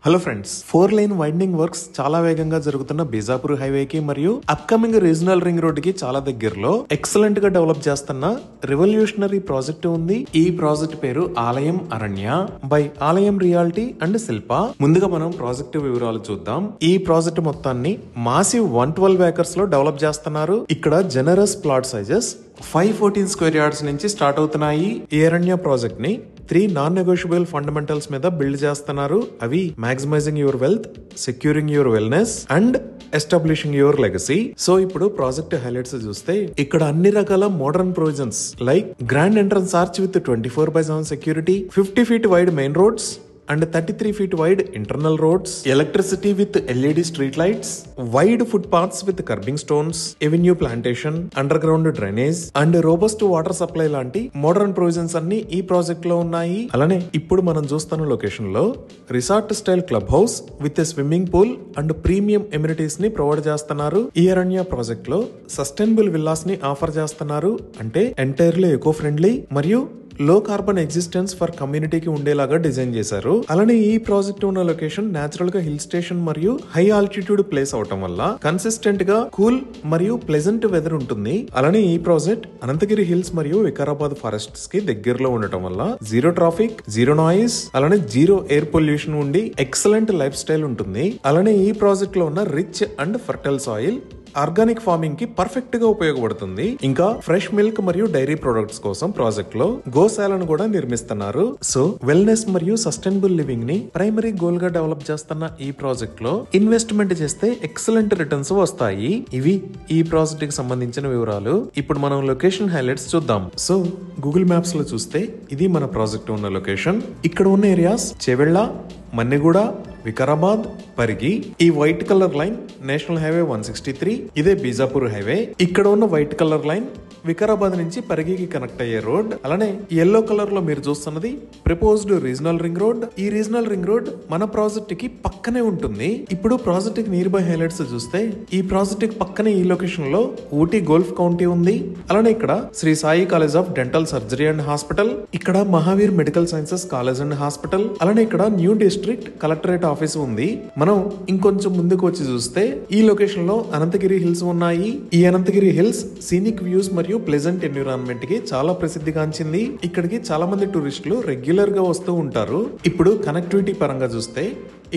Hello friends, 4 lane winding works చాలా వేగంగా జరుగుతున్న బీజాపూర్ హైవేకి మరియు అప్కమింగ్ రీజనల్ రింగ్ రోడ్ కి చాలా దగ్గరలో ఎక్సలెంట్ గా డెవలప్ చేస్తున్న రెవల్యూషనరీ ప్రాజెక్ట్ ఉంది. ఈ ప్రాజెక్ట్ పేరు ఆలయం అరణ్య బై ఆలయం రియాలిటీ అండ్ శిల్ప. ముందుగా మనం ప్రాజెక్ట్ వివరాలు చూద్దాం. ఈ ప్రాజెక్ట్ మొత్తాన్ని మాసివ్ 112 ఏకర్స్ లో డెవలప్ చేస్తున్నారు. ఇక్కడ generous plot sizes 514 square yards నుంచి స్టార్ట్ అవుతున్నాయి. ఈ అరణ్య ప్రాజెక్ట్ ని 3 నాన్ నెగోషియబుల్ ఫండమెంటల్స్ మీద బిల్డ్ చేస్తున్నారు. అవి maximising your wealth, securing your wellness and establishing your legacy. So ఇప్పుడు ప్రాజెక్ట్ హైలైట్స్ చూస్తే ఇక్కడ అన్ని రకాల modern provisions like grand entrance arch with 24/7 security, 50 feet wide main roads and 33 feet wide internal roads, electricity with LED street lights, wide footpaths with curbing stones, avenue plantation, underground drainage and robust water supply లాంటి modern provisions అన్ని ఈ project లో ఉన్నాయి. అలానే ఇప్పుడు మనం చూస్తున్న location లో resort style club house with swimming pool and premium amenities ని ప్రొవైడ్ చేస్తున్నారు. ఈ అరణ్య ప్రాజెక్ట్ లో సస్టైనబుల్ విల్లాస్ ని ఆఫర్ చేస్తున్నారు. అంటే ఎంటైర్లీ ఎకో ఫ్రెండ్లీ మరియు లో కార్బన్ ఎగ్జిస్టెన్స్ ఫర్ కమ్యూనిటీకి ఉండేలాగా డిజైన్ చేశారు. అలానే ఈ ప్రాజెక్ట్ ఉన్న లొకేషన్ నేచురల్ గా హిల్ స్టేషన్ మరియు హై ఆల్టిట్యూడ్ ప్లేస్ అవటం వల్ల కన్సిస్టెంట్ గా కూల్ మరియు ప్లెజెంట్ వెదర్ ఉంటుంది. అలానే ఈ ప్రాజెక్ట్ అనంతగిరి హిల్స్ మరియు వికారాబాద్ ఫారెస్ట్స్ కి దగ్గరలో ఉండటం వల్ల జీరో ట్రాఫిక్, జీరో నాయిస్, అలానే జీరో ఎయిర్ పొల్యూషన్ ఉండి ఎక్సలెంట్ లైఫ్ స్టైల్ ఉంటుంది. అలానే ఈ ప్రాజెక్ట్ లో ఉన్న rich and fertile soil organic farming కి పర్ఫెక్ట్ గా ఉపయోగపడుతుంది. ఇంకా ఫ్రెష్ మిల్క్ మరియు డైరీ ప్రొడక్ట్స్ కోసం ప్రాజెక్ట్ లో గోశాలను కూడా నిర్మిస్తున్నారు. సో వెల్నెస్ మరియు సస్టైనబుల్ లివింగ్ ని ప్రైమరీ గోల్ గా డెవలప్ చేస్తున్న ఈ ప్రాజెక్ట్ లో ఇన్వెస్ట్మెంట్ చేస్తే ఎక్సలెంట్ రిటర్న్స్ వస్తాయి. ఇవి ఈ ప్రాజెక్ట్ కి సంబంధించిన వివరాలు. ఇప్పుడు మనం లొకేషన్ హైలైట్స్ చూద్దాం. సో గూగుల్ మ్యాప్స్ లో చూస్తే ఇది మన ప్రాజెక్ట్ ఉన్న లొకేషన్. ఇక్కడ ఉన్న ఏరియాస్ చేవెళ్ళ, మన్నెగూడ, వికారాబాద్, పరిగి. ఈ white colour line national highway 163, ఇదే బీజాపూర్ హైవే. ఇక్కడ ఉన్న వైట్ కలర్ లైన్ వికారాబాద్ నుంచి పరిగికి కనెక్ట్ అయ్యే రోడ్. అలానే ఎల్లో కలర్ లో మీరు చూస్తున్నది ప్రపోజ్డ్ రీజనల్ రింగ్ రోడ్. ఈ రీజనల్ రింగ్ రోడ్ మన ప్రాజెక్ట్ కి పక్కనే ఉంటుంది. ఇప్పుడు ప్రాజెక్ట్ కి నియర్ బై హైలైట్స్ చూస్తే ఈ ప్రాజెక్ట్ కి పక్కనే ఈ లొకేషన్ లో ఊటీ గోల్ఫ్ కౌంటీ ఉంది. అలానే ఇక్కడ Shri Sai college of dental surgery and hospital, ఇక్కడ Mahavir medical sciences college and hospital, అలానే ఇక్కడ న్యూ డిస్ట్రిక్ట్ కలెక్టరేట్ ఆఫీస్ ఉంది. మనం ఇంకొంచెం ముందుకు వచ్చి చూస్తే ఈ లొకేషన్ లో అనంతగిరి హిల్స్ ఉన్నాయి. ఈ అనంతగిరి హిల్స్ సీనిక్ వ్యూస్ మరియు ప్లెజెంట్ ఎన్విరాన్మెంట్ కి చాలా ప్రసిద్ధిగాంచింది. ఇక్కడికి చాలా మంది టూరిస్టులు రెగ్యులర్ గా వస్తూ ఉంటారు. ఇప్పుడు కనెక్టివిటీ పరంగా చూస్తే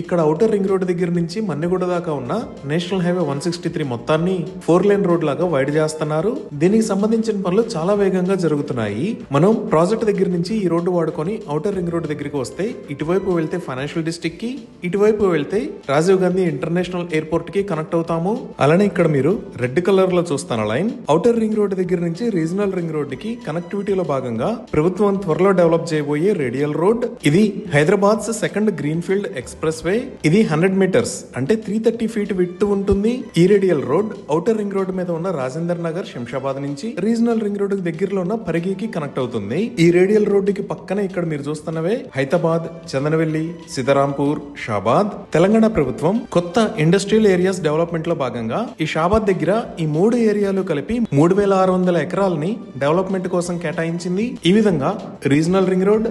ఇక్కడ ఔటర్ రింగ్ రోడ్ దగ్గర నుంచి మన్నెగూడ దాకా ఉన్న నేషనల్ హైవే 163 మొత్తాన్ని 4 లేన్ రోడ్ లాగా వైడ్ చేస్తున్నారు. దీనికి సంబంధించిన పనులు చాలా వేగంగా జరుగుతున్నాయి. మనం ప్రాజెక్ట్ దగ్గర నుంచి ఈ రోడ్డు వాడుకొని ఔటర్ రింగ్ రోడ్ దగ్గరికి వస్తే ఇటువైపు వెళ్తే ఫైనాన్షియల్ డిస్ట్రిక్ట్ కి, ఇటువైపు వెళ్తే రాజీవ్ గాంధీ ఇంటర్నేషనల్ ఎయిర్పోర్ట్ కి కనెక్ట్ అవుతాము. అలానే ఇక్కడ మీరు రెడ్ కలర్ లో చూస్తున్న లైన్ ఔటర్ రింగ్ రోడ్ దగ్గర నుంచి రీజనల్ రింగ్ రోడ్ కి కనెక్టివిటీలో భాగంగా ప్రభుత్వం త్వరలో డెవలప్ చేయబోయే రేడియల్ రోడ్. ఇది Hyderabad second green field express way. ఇది 100 మీటర్స్ అంటే 330 feet విడ్త్ ఉంటుంది. ఈ radial road outer ring road మీద ఉన్న రాజేందర్ నగర్, శంషాబాద్ నుంచి రీజనల్ రింగ్ రోడ్ దగ్గరలో ఉన్న పరిగికి కనెక్ట్ అవుతుంది. ఈ రేడియల్ రోడ్ కి పక్కన ఇక్కడ మీరు చూస్తున్నవే హైదరాబాద్, చందనవెల్లి, సీతారాంపూర్, షాబాద్. తెలంగాణ ప్రభుత్వం కొత్త ఇండస్ట్రియల్ ఏరియాస్ డెవలప్మెంట్ లో భాగంగా ఈ షాబాద్ దగ్గర ఈ 3 ఏరియాలు కలిపి 3600 ఎకరాలని డెవలప్మెంట్ కోసం కేటాయించింది. ఈ విధంగా regional ring road,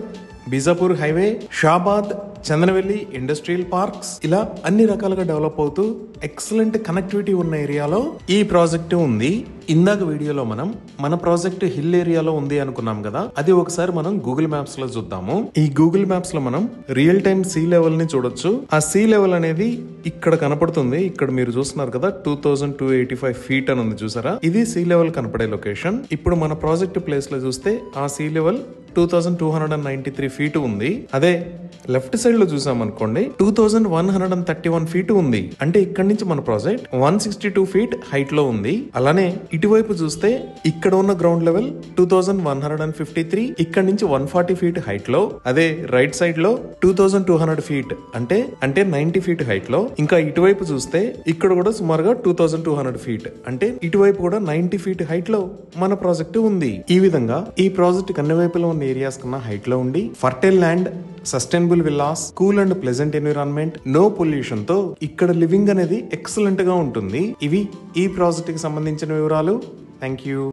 Bijapur highway, Shabad, Chandanavelli industrial parks ఇలా అన్ని రకాలుగా డెవలప్ అవుతూ ఎక్సలెంట్ కనెక్టివిటీ ఉన్న ఏరియాలో ఈ ప్రాజెక్ట్ ఉంది. ఇందాక వీడియోలో మనం మన ప్రాజెక్ట్ హిల్ ఏరియాలో ఉంది అనుకున్నాం కదా, అది ఒకసారి మనం గూగుల్ మ్యాప్స్ లో చూద్దాము. ఈ గూగుల్ మ్యాప్స్ లో మనం రియల్ టైమ్ సీ లెవెల్ ని చూడొచ్చు. ఆ సీ లెవెల్ అనేది ఇక్కడ కనపడుతుంది. ఇక్కడ మీరు చూస్తున్నారు కదా 2285 feet అని ఉంది, చూసారా? ఇది సీ లెవెల్ కనపడే లొకేషన్. ఇప్పుడు మన ప్రాజెక్ట్ ప్లేస్ లో చూస్తే ఆ సీ లెవెల్ 2293 feet ఉంది. అదే లెఫ్ట్ సైడ్ లో చూసాం అనుకోండి 2131 feet ఉంది. అంటే ఇక్కడ నుంచి మన ప్రాజెక్ట్ 162 feet హైట్ లో ఉంది. అలానే ఇటువైపు చూస్తే ఇక్కడ ఉన్న గ్రౌండ్ లెవెల్ 2153, ఇక్కడ నుంచి 140 feet హైట్ లో. అదే రైట్ సైడ్ లో 2200 feet అంటే 90 feet హైట్ లో. ఇంకా ఇటువైపు చూస్తే ఇక్కడ కూడా సుమారుగా 2200 feet అంటే ఇటువైపు కూడా 90 feet హైట్ లో మన ప్రాజెక్ట్ ఉంది. ఈ విధంగా ఈ ప్రాజెక్ట్ అన్ని వైపులో ఉన్న ఏరియాస్ కన్నా హైట్ లో ఉండి fertile land, sustainable villas, cool and pleasant environment, no pollution తో ఇక్కడ లివింగ్ అనేది ఎక్సలెంట్ గా ఉంటుంది. ఇవి ఈ ప్రాజెక్ట్ కి సంబంధించిన వివరాలు. Thank you.